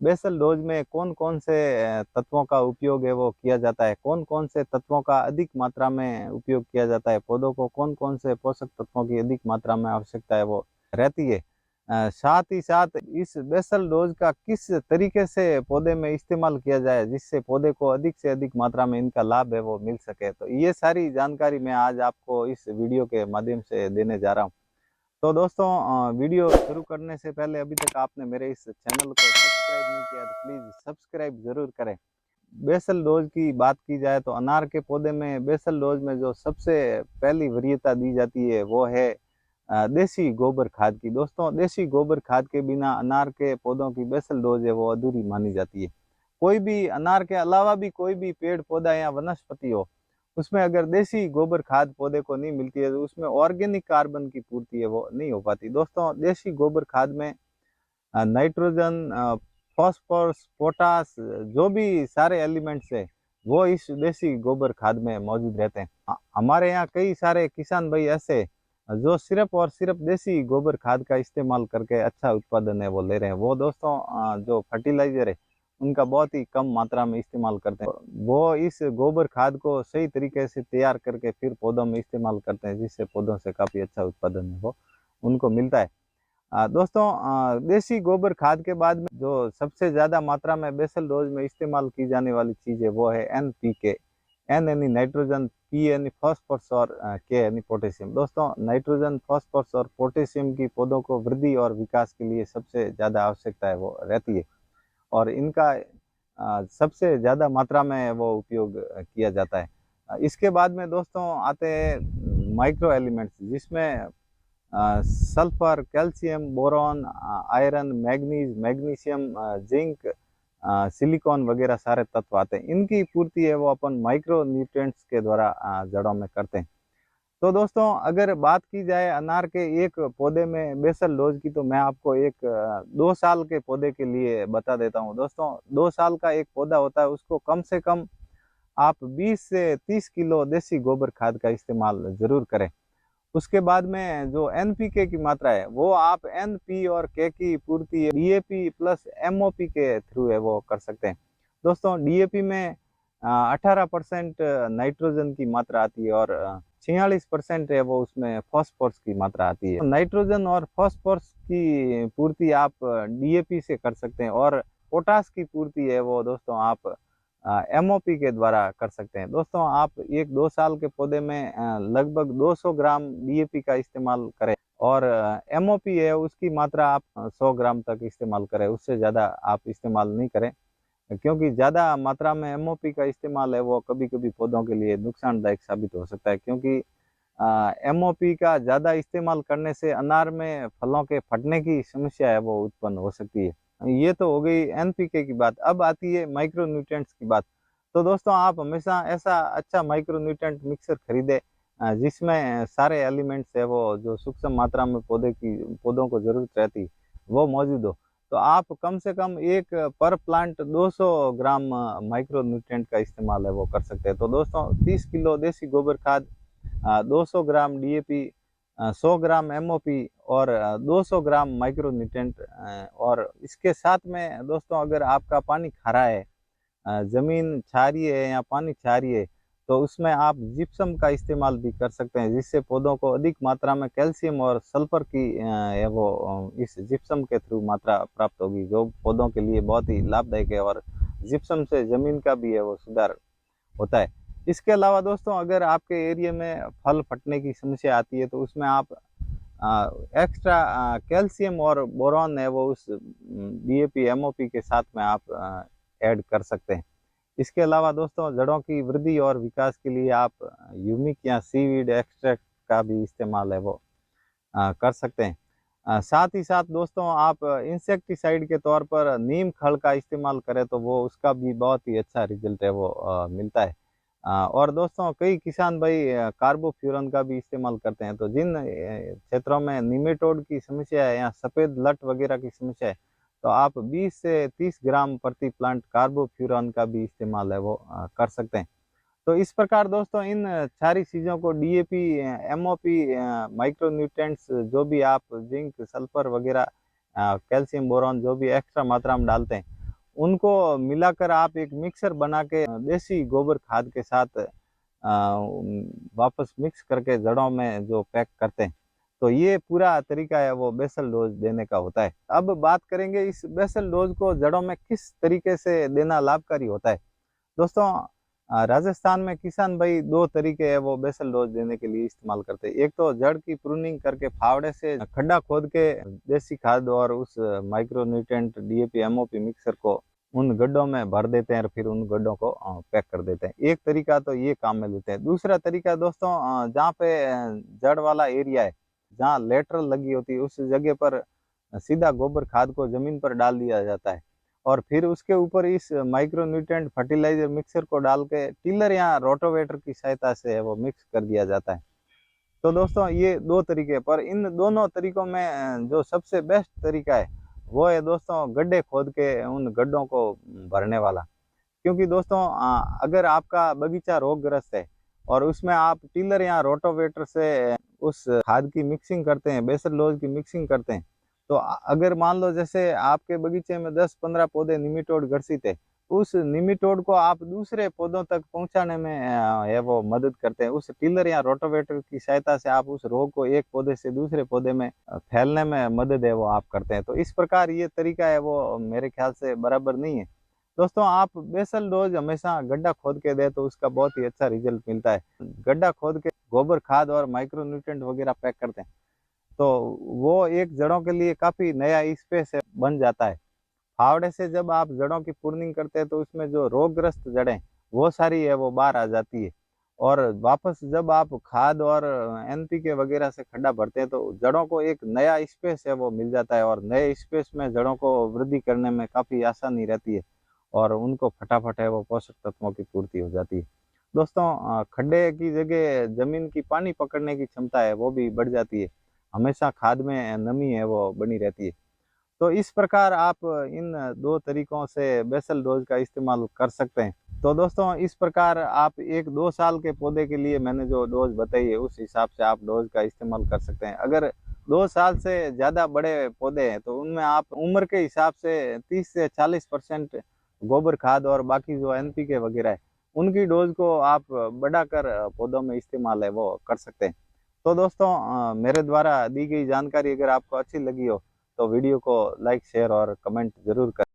Basal dose में कौन कौन से तत्वों का उपयोग है वो किया जाता है, कौन कौन से तत्वों का अधिक मात्रा में उपयोग किया जाता है, पौधों को कौन कौन से पोषक तत्वों की अधिक मात्रा में आवश्यकता है वो रहती है। साथ ही साथ इस बेसल डोज का किस तरीके से पौधे में इस्तेमाल किया जाए जिससे पौधे को अधिक से अधिक मात्रा में इनका लाभ है वो मिल सके, तो ये सारी जानकारी मैं आज आपको इस वीडियो के माध्यम से देने जा रहा हूँ। तो दोस्तों, वीडियो शुरू करने से पहले अभी तक आपने मेरे इस चैनल को सब्सक्राइब नहीं किया तो प्लीज़ सब्सक्राइब ज़रूर करें। बेसल डोज की बात की जाए तो अनार के पौधे में बेसल डोज में जो सबसे पहली वरीयता दी जाती है वो है देसी गोबर खाद की। दोस्तों, देसी गोबर खाद के बिना अनार के पौधों की बेसल डोज है वो अधूरी मानी जाती है। कोई भी अनार के अलावा भी कोई भी पेड़ पौधा या वनस्पति हो, उसमें अगर देसी गोबर खाद पौधे को नहीं मिलती है तो उसमें ऑर्गेनिक कार्बन की पूर्ति है वो नहीं हो पाती। दोस्तों, देसी गोबर खाद में नाइट्रोजन, फास्फोरस, पोटास, जो भी सारे एलिमेंट्स है वो इस देसी गोबर खाद में मौजूद रहते हैं। हमारे यहाँ कई सारे किसान भाई ऐसे जो सिर्फ और सिर्फ देसी गोबर खाद का इस्तेमाल करके अच्छा उत्पादन है वो ले रहे हैं। वो दोस्तों जो फर्टिलाइजर है उनका बहुत ही कम मात्रा में इस्तेमाल करते हैं। वो इस गोबर खाद को सही तरीके से तैयार करके फिर पौधों में इस्तेमाल करते हैं जिससे पौधों से काफ़ी अच्छा उत्पादन है वो उनको मिलता है। दोस्तों, देसी गोबर खाद के बाद में जो सबसे ज़्यादा मात्रा में बेसल डोज में इस्तेमाल की जाने वाली चीज़ है वो है NPK। एन यानी नाइट्रोजन, पी यानी फॉस्फोरस और के यानी पोटेशियम। दोस्तों, नाइट्रोजन, फॉस्फोरस और पोटेशियम की पौधों को वृद्धि और विकास के लिए सबसे ज़्यादा आवश्यकता है वो रहती है और इनका सबसे ज़्यादा मात्रा में वो उपयोग किया जाता है। इसके बाद में दोस्तों आते हैं माइक्रो एलिमेंट्स जिसमें sulphur, calcium, boron, iron, manganese, magnesium, zinc, silicon वगैरह सारे तत्व आते हैं। इनकी पूर्ति है वो अपन माइक्रो न्यूट्रिएंट्स के द्वारा जड़ों में करते हैं। तो दोस्तों, अगर बात की जाए अनार के एक पौधे में बेसल डोज की तो मैं आपको एक 2 साल के पौधे के लिए बता देता हूँ। दोस्तों, 2 साल का एक पौधा होता है, उसको कम से कम आप 20 से 30 किलो देसी गोबर खाद का इस्तेमाल जरूर करें। उसके बाद में जो NPK की मात्रा है वो आप NP और K की पूर्ति DAP प्लस MOP के थ्रू है वो कर सकते हैं। दोस्तों, DAP में 18% नाइट्रोजन की मात्रा आती है और 46% है वो उसमें फॉस्फोरस की मात्रा आती है। नाइट्रोजन और फॉस्फोरस की पूर्ति आप DAP से कर सकते हैं और पोटास की पूर्ति है वो दोस्तों आप MOP के द्वारा कर सकते हैं। दोस्तों, आप एक 2 साल के पौधे में लगभग 200 ग्राम DAP का इस्तेमाल करें और MOP है उसकी मात्रा आप 100 ग्राम तक इस्तेमाल करें, उससे ज़्यादा आप इस्तेमाल नहीं करें क्योंकि ज़्यादा मात्रा में MOP का इस्तेमाल है वो कभी कभी पौधों के लिए नुकसानदायक साबित हो सकता है क्योंकि MOP का ज़्यादा इस्तेमाल करने से अनार में फलों के फटने की समस्या है वो उत्पन्न हो सकती है। ये तो हो गई NPK की बात। अब आती है माइक्रो न्यूट्रिएंट्स की बात। तो दोस्तों, आप हमेशा ऐसा अच्छा माइक्रो न्यूट्रिएंट मिक्सर खरीदें जिसमें सारे एलिमेंट्स है वो जो सूक्ष्म मात्रा में पौधों को जरूरत रहती वो मौजूद हो। तो आप कम से कम एक पर प्लांट 200 ग्राम माइक्रो न्यूट्रिएंट का इस्तेमाल है वो कर सकते हैं। तो दोस्तों, 30 किलो देसी गोबर खाद, 200 ग्राम DAP, 100 ग्राम MOP और 200 ग्राम माइक्रो न्यूट्रिएंट। और इसके साथ में दोस्तों, अगर आपका पानी खारा है, ज़मीन क्षारीय है या पानी क्षारीय है, तो उसमें आप जिप्सम का इस्तेमाल भी कर सकते हैं जिससे पौधों को अधिक मात्रा में कैल्शियम और सल्फर की है वो इस जिप्सम के थ्रू मात्रा प्राप्त होगी जो पौधों के लिए बहुत ही लाभदायक है और जिप्सम से ज़मीन का भी है वो सुधार होता है। इसके अलावा दोस्तों, अगर आपके एरिया में फल फटने की समस्या आती है तो उसमें आप एक्स्ट्रा कैल्शियम और बोरॉन है वो उस DAP MOP के साथ में आप ऐड कर सकते हैं। इसके अलावा दोस्तों, जड़ों की वृद्धि और विकास के लिए आप ह्यूमिक या सीवीड एक्सट्रैक्ट का भी इस्तेमाल है वो कर सकते हैं। साथ ही साथ दोस्तों, आप इंसेक्टिसाइड के तौर पर नीम खल का इस्तेमाल करें तो वो उसका भी बहुत ही अच्छा रिजल्ट है वो मिलता है। और दोस्तों, कई किसान भाई कार्बोफ्यूरन का भी इस्तेमाल करते हैं। तो जिन क्षेत्रों में निमेटोड की समस्या है या सफ़ेद लट वगैरह की समस्या है तो आप 20 से 30 ग्राम प्रति प्लांट कार्बोफ्यूरन का भी इस्तेमाल है वो कर सकते हैं। तो इस प्रकार दोस्तों, इन सारी चीज़ों को DAP, MOP, माइक्रो न्यूट्रिएंट्स जो भी आप जिंक, सल्फर वगैरह, कैल्शियम, बोरॉन जो भी एक्स्ट्रा मात्रा में डालते हैं उनको मिलाकर आप एक मिक्सर बना के देसी गोबर खाद के साथ वापस मिक्स करके जड़ों में जो पैक करते हैं, तो ये पूरा तरीका है वो बेसल डोज देने का होता है। अब बात करेंगे इस बेसल डोज को जड़ों में किस तरीके से देना लाभकारी होता है। दोस्तों, राजस्थान में किसान भाई दो तरीके है वो बेसल डोज देने के लिए इस्तेमाल करते हैं। एक तो जड़ की प्रूनिंग करके फावड़े से खड्डा खोद के देसी खाद और उस micro nutrient DAP MOP mixer को उन गड्ढों में भर देते हैं और फिर उन गड्ढों को पैक कर देते हैं। एक तरीका तो ये काम में लेते हैं। दूसरा तरीका दोस्तों, जहाँ पे जड़ वाला एरिया है, जहाँ लेटरल लगी होती है, उस जगह पर सीधा गोबर खाद को जमीन पर डाल दिया जाता है और फिर उसके ऊपर इस माइक्रो न्यूट्रिएंट फर्टिलाइजर मिक्सर को डाल के टिलर या रोटोवेटर की सहायता से वो मिक्स कर दिया जाता है। तो दोस्तों, ये दो तरीके, पर इन दोनों तरीकों में जो सबसे बेस्ट तरीका है वो है दोस्तों गड्ढे खोद के उन गड्ढों को भरने वाला। क्योंकि दोस्तों, अगर आपका बगीचा रोगग्रस्त है और उसमें आप टिलर या रोटोवेटर से उस खाद की मिक्सिंग करते हैं, बेसल डोज की मिक्सिंग करते हैं, तो अगर मान लो जैसे आपके बगीचे में 10-15 पौधे निमिटोड ग्रसित है, उस निमिटोड को आप दूसरे पौधों तक पहुंचाने में है वो मदद करते हैं। उस टिलर या रोटोवेटर की सहायता से आप उस रोग को एक पौधे से दूसरे पौधे में फैलने में मदद है वो आप करते हैं। तो इस प्रकार ये तरीका है वो मेरे ख्याल से बराबर नहीं है। दोस्तों, आप बेसल डोज हमेशा गड्ढा खोद के दे तो उसका बहुत ही अच्छा रिजल्ट मिलता है। गड्ढा खोद के गोबर खाद और माइक्रो न्यूट्रिएंट वगैरह पैक करते हैं तो वो एक जड़ों के लिए काफी नया स्पेस बन जाता है। फावड़े से जब आप जड़ों की प्रूनिंग करते हैं तो उसमें जो रोगग्रस्त जड़ें वो सारी है वो बाहर आ जाती है और वापस जब आप खाद और एनपीके वगैरह से खड्डा भरते हैं तो जड़ों को एक नया स्पेस है वो मिल जाता है और नए स्पेस में जड़ों को वृद्धि करने में काफ़ी आसानी रहती है और उनको फटाफट है वो पोषक तत्वों की पूर्ति हो जाती है। दोस्तों, खड्डे की जगह जमीन की पानी पकड़ने की क्षमता है वो भी बढ़ जाती है। हमेशा खाद में नमी है वो बनी रहती है। तो इस प्रकार आप इन दो तरीकों से बेसल डोज का इस्तेमाल कर सकते हैं। तो दोस्तों, इस प्रकार आप 1-2 साल के पौधे के लिए मैंने जो डोज बताई है उस हिसाब से आप डोज का इस्तेमाल कर सकते हैं। अगर 2 साल से ज़्यादा बड़े पौधे हैं तो उनमें आप उम्र के हिसाब से 30 से 40% गोबर खाद और बाकी जो एनपीके वगैरह है उनकी डोज को आप बढ़ाकर पौधों में इस्तेमाल है वो कर सकते हैं। तो दोस्तों, मेरे द्वारा दी गई जानकारी अगर आपको अच्छी लगी हो तो वीडियो को लाइक शेयर और कमेंट जरूर करें।